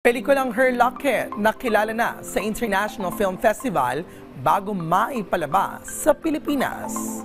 Pelikulang Her Locket na kilala na sa International Film Festival bago maipalabas sa Pilipinas.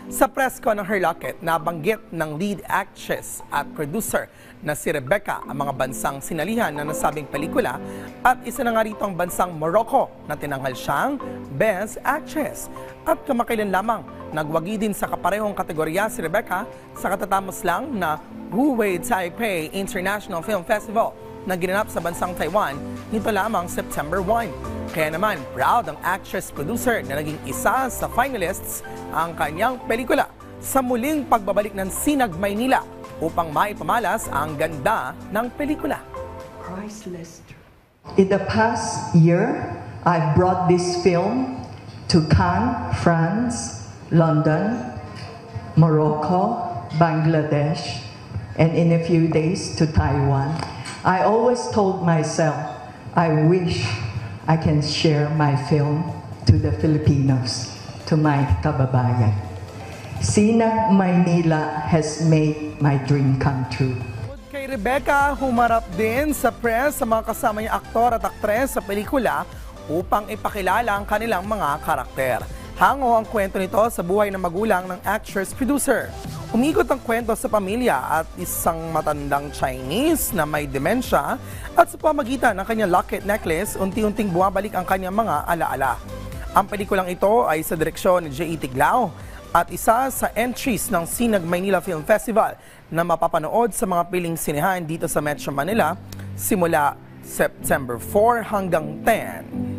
Sa press con ng Her Locket, nabanggit ng lead actress at producer na si Rebecca ang mga bansang sinalihan na nasabing pelikula at isa na nga rito ang bansang Morocco na tinanghal siyang Best Actress. At kamakailan lamang, nagwagi din sa kaparehong kategorya si Rebecca sa katatapos lang na Wuwei Taipei International Film Festival na ginanap sa bansang Taiwan nito lamang September 1. Kaya naman, proud ang actress-producer na naging isa sa finalists ang kanyang pelikula sa muling pagbabalik ng Sinag, Maynila upang maipamalas ang ganda ng pelikula. Priceless. In the past year, I brought this film to Cannes, France, London, Morocco, Bangladesh, and in a few days to Taiwan. I always told myself, I wish I can share my film to the Filipinos, to my kababayan. Sinag, Maynila has made my dream come true. Kay Rebecca, humarap din sa press sa mga kasama niyang aktor at aktres sa pelikula upang ipakilala ang kanilang mga karakter. Hango ang kwento nito sa buhay ng magulang ng actress-producer. Umikot ang kwento sa pamilya at isang matandang Chinese na may demensya at sa pamagitan ng kanyang locket necklace, unti-unting bumabalik ang kanyang mga alaala. Ang pelikulang ito ay sa direksyon ni J.E. Tiglao at isa sa entries ng Sinag, Maynila Film Festival na mapapanood sa mga piling sinehan dito sa Metro Manila simula September 4 hanggang 10.